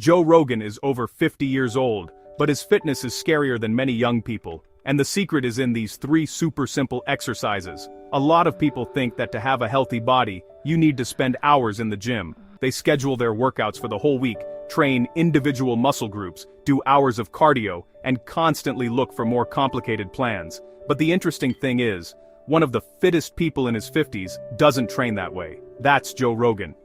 Joe Rogan is over 50 years old, but his fitness is scarier than many young people. And the secret is in these 3 super simple exercises. A lot of people think that to have a healthy body, you need to spend hours in the gym. They schedule their workouts for the whole week, train individual muscle groups, do hours of cardio, and constantly look for more complicated plans. But the interesting thing is, one of the fittest people in his 50s doesn't train that way. That's Joe Rogan.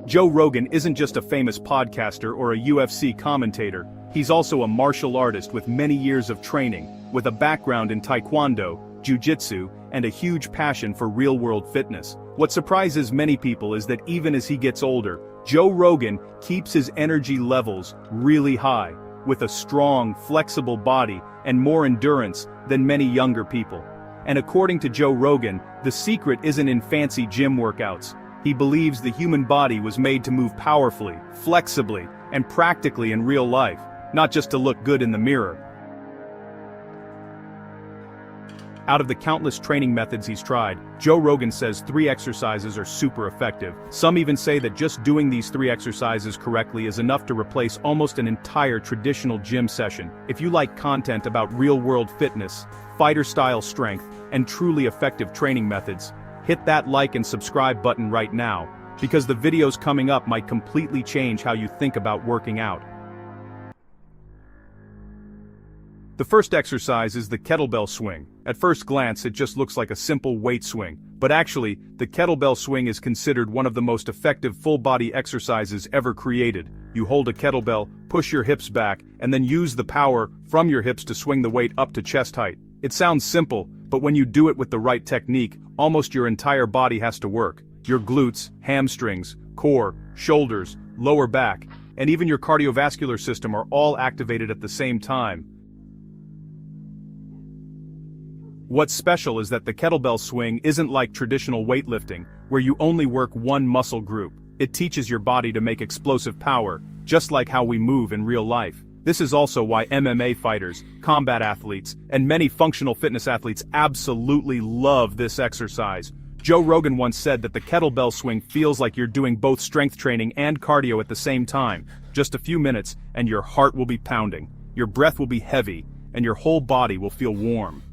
Joe Rogan isn't just a famous podcaster or a UFC commentator. He's also a martial artist with many years of training, with a background in taekwondo, jiu-jitsu, and a huge passion for real-world fitness. What surprises many people is that even as he gets older, Joe Rogan keeps his energy levels really high, with a strong, flexible body and more endurance than many younger people. And according to Joe Rogan, the secret isn't in fancy gym workouts. He believes the human body was made to move powerfully, flexibly, and practically in real life, not just to look good in the mirror. Out of the countless training methods he's tried, Joe Rogan says 3 exercises are super effective. Some even say that just doing these 3 exercises correctly is enough to replace almost an entire traditional gym session. If you like content about real-world fitness, fighter-style strength, and truly effective training methods, hit that like and subscribe button right now, because the videos coming up might completely change how you think about working out. The first exercise is the kettlebell swing. At first glance, it just looks like a simple weight swing, but actually, the kettlebell swing is considered one of the most effective full-body exercises ever created. You hold a kettlebell, push your hips back, and then use the power from your hips to swing the weight up to chest height. It sounds simple, but when you do it with the right technique, almost your entire body has to work. Your glutes, hamstrings, core, shoulders, lower back, and even your cardiovascular system are all activated at the same time. What's special is that the kettlebell swing isn't like traditional weightlifting, where you only work one muscle group. It teaches your body to make explosive power, just like how we move in real life. This is also why MMA fighters, combat athletes, and many functional fitness athletes absolutely love this exercise. Joe Rogan once said that the kettlebell swing feels like you're doing both strength training and cardio at the same time. Just a few minutes, and your heart will be pounding, your breath will be heavy, and your whole body will feel warm.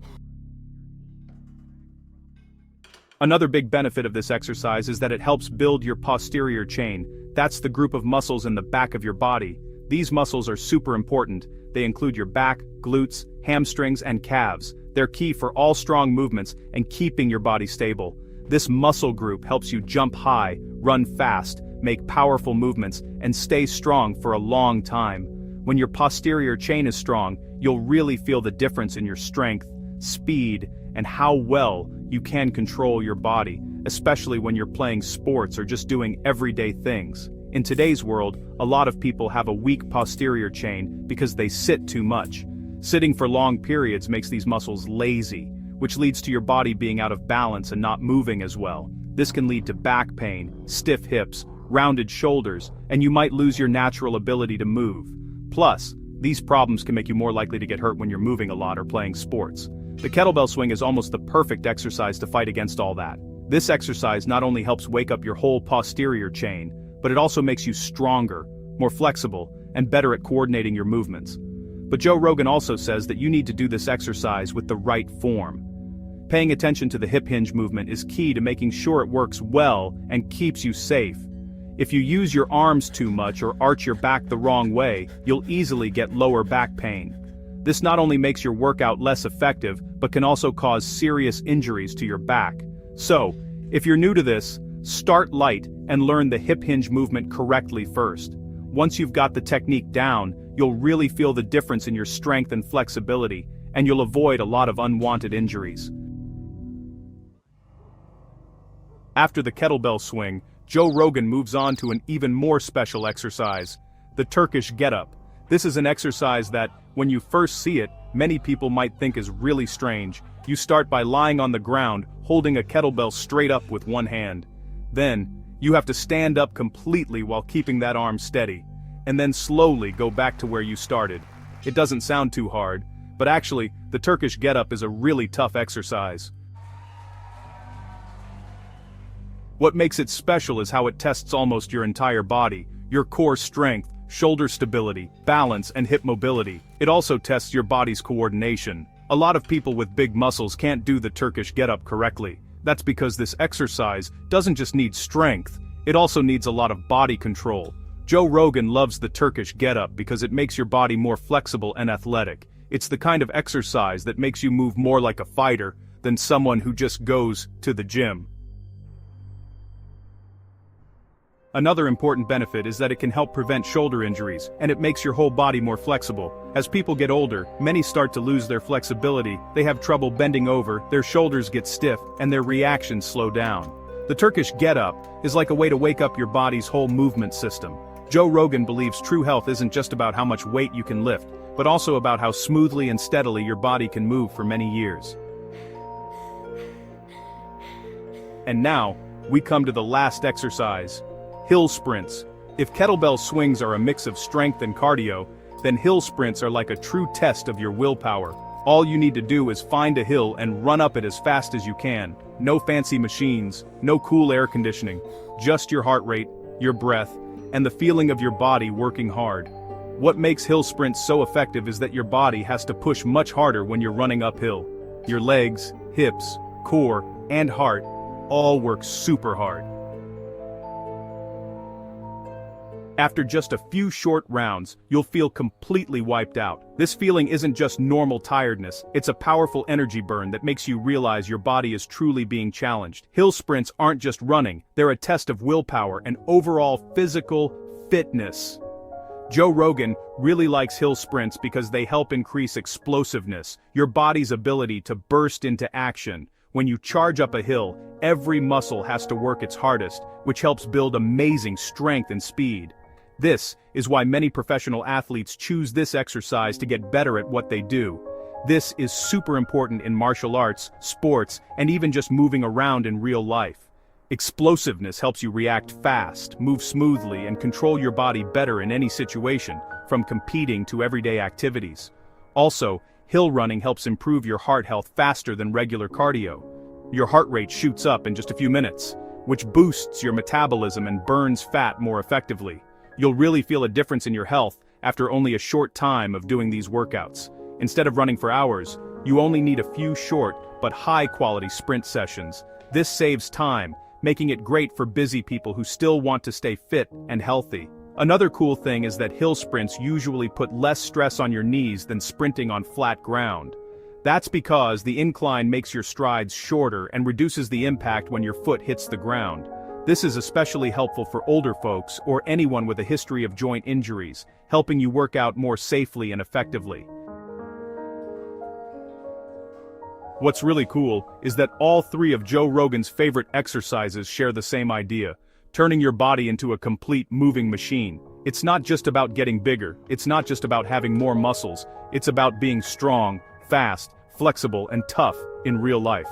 Another big benefit of this exercise is that it helps build your posterior chain. That's the group of muscles in the back of your body. These muscles are super important. They include your back, glutes, hamstrings, and calves. They're key for all strong movements and keeping your body stable. This muscle group helps you jump high, run fast, make powerful movements, and stay strong for a long time. When your posterior chain is strong, you'll really feel the difference in your strength, speed, and how well you can control your body, especially when you're playing sports or just doing everyday things. In today's world, a lot of people have a weak posterior chain because they sit too much. Sitting for long periods makes these muscles lazy, which leads to your body being out of balance and not moving as well. This can lead to back pain, stiff hips, rounded shoulders, and you might lose your natural ability to move. Plus, these problems can make you more likely to get hurt when you're moving a lot or playing sports. The kettlebell swing is almost the perfect exercise to fight against all that. This exercise not only helps wake up your whole posterior chain, but it also makes you stronger, more flexible, and better at coordinating your movements. But Joe Rogan also says that you need to do this exercise with the right form. Paying attention to the hip hinge movement is key to making sure it works well and keeps you safe. If you use your arms too much or arch your back the wrong way, you'll easily get lower back pain. This not only makes your workout less effective, but can also cause serious injuries to your back. So, if you're new to this, start light and learn the hip hinge movement correctly first. Once you've got the technique down, you'll really feel the difference in your strength and flexibility, and you'll avoid a lot of unwanted injuries. After the kettlebell swing, Joe Rogan moves on to an even more special exercise, the Turkish get-up. This is an exercise that, when you first see it, many people might think is really strange. You start by lying on the ground, holding a kettlebell straight up with one hand. Then, you have to stand up completely while keeping that arm steady, and then slowly go back to where you started. It doesn't sound too hard, but actually, the Turkish get-up is a really tough exercise. What makes it special is how it tests almost your entire body, your core strength, shoulder stability, balance, and hip mobility. It also tests your body's coordination. A lot of people with big muscles can't do the Turkish get-up correctly. That's because this exercise doesn't just need strength, it also needs a lot of body control. Joe Rogan loves the Turkish get-up because it makes your body more flexible and athletic. It's the kind of exercise that makes you move more like a fighter than someone who just goes to the gym. Another important benefit is that it can help prevent shoulder injuries, and it makes your whole body more flexible. As people get older, many start to lose their flexibility, they have trouble bending over, their shoulders get stiff, and their reactions slow down. The Turkish get-up is like a way to wake up your body's whole movement system. Joe Rogan believes true health isn't just about how much weight you can lift, but also about how smoothly and steadily your body can move for many years. And now, we come to the last exercise. Hill sprints. If kettlebell swings are a mix of strength and cardio, then hill sprints are like a true test of your willpower. All you need to do is find a hill and run up it as fast as you can. No fancy machines, no cool air conditioning, just your heart rate, your breath, and the feeling of your body working hard. What makes hill sprints so effective is that your body has to push much harder when you're running uphill. Your legs, hips, core, and heart all work super hard. After just a few short rounds, you'll feel completely wiped out. This feeling isn't just normal tiredness, it's a powerful energy burn that makes you realize your body is truly being challenged. Hill sprints aren't just running, they're a test of willpower and overall physical fitness. Joe Rogan really likes hill sprints because they help increase explosiveness, your body's ability to burst into action. When you charge up a hill, every muscle has to work its hardest, which helps build amazing strength and speed. This is why many professional athletes choose this exercise to get better at what they do. This is super important in martial arts, sports, and even just moving around in real life. Explosiveness helps you react fast, move smoothly, and control your body better in any situation, from competing to everyday activities. Also, hill running helps improve your heart health faster than regular cardio. Your heart rate shoots up in just a few minutes, which boosts your metabolism and burns fat more effectively. You'll really feel a difference in your health after only a short time of doing these workouts. Instead of running for hours, you only need a few short but high-quality sprint sessions. This saves time, making it great for busy people who still want to stay fit and healthy. Another cool thing is that hill sprints usually put less stress on your knees than sprinting on flat ground. That's because the incline makes your strides shorter and reduces the impact when your foot hits the ground. This is especially helpful for older folks or anyone with a history of joint injuries, helping you work out more safely and effectively. What's really cool is that all three of Joe Rogan's favorite exercises share the same idea: turning your body into a complete moving machine. It's not just about getting bigger, it's not just about having more muscles, it's about being strong, fast, flexible, and tough in real life.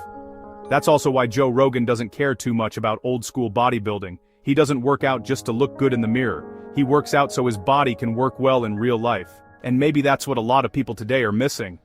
That's also why Joe Rogan doesn't care too much about old-school bodybuilding. He doesn't work out just to look good in the mirror. He works out so his body can work well in real life. And maybe that's what a lot of people today are missing.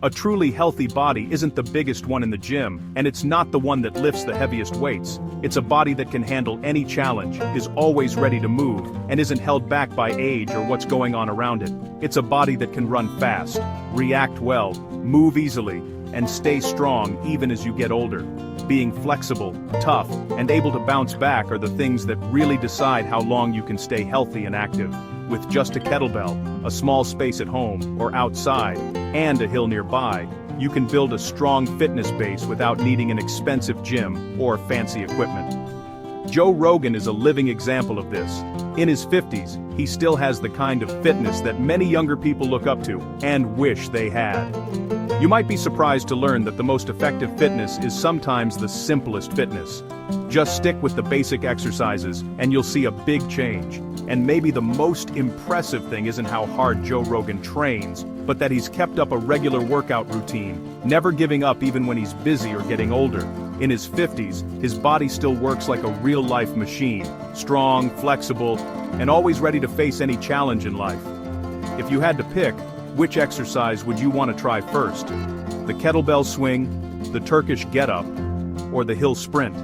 A truly healthy body isn't the biggest one in the gym, and it's not the one that lifts the heaviest weights. It's a body that can handle any challenge, is always ready to move, and isn't held back by age or what's going on around it. It's a body that can run fast, react well, move easily, and stay strong even as you get older. Being flexible, tough, and able to bounce back are the things that really decide how long you can stay healthy and active. With just a kettlebell, a small space at home or outside, and a hill nearby, you can build a strong fitness base without needing an expensive gym or fancy equipment. Joe Rogan is a living example of this. In his 50s, he still has the kind of fitness that many younger people look up to and wish they had. You might be surprised to learn that the most effective fitness is sometimes the simplest fitness. Just stick with the basic exercises and you'll see a big change. And maybe the most impressive thing isn't how hard Joe Rogan trains, but that he's kept up a regular workout routine, never giving up even when he's busy or getting older. In his 50s, his body still works like a real-life machine, strong, flexible, and always ready to face any challenge in life. If you had to pick, which exercise would you want to try first? The kettlebell swing, the Turkish get-up, or the hill sprint.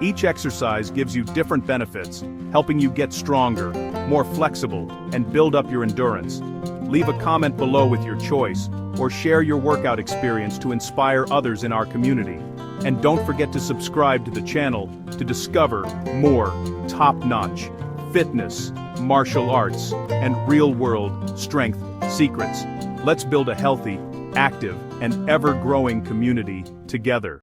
Each exercise gives you different benefits, helping you get stronger, more flexible, and build up your endurance. Leave a comment below with your choice, or share your workout experience to inspire others in our community. And don't forget to subscribe to the channel to discover more top-notch fitness, martial arts, and real-world strength secrets. Let's build a healthy, active, and ever-growing community together.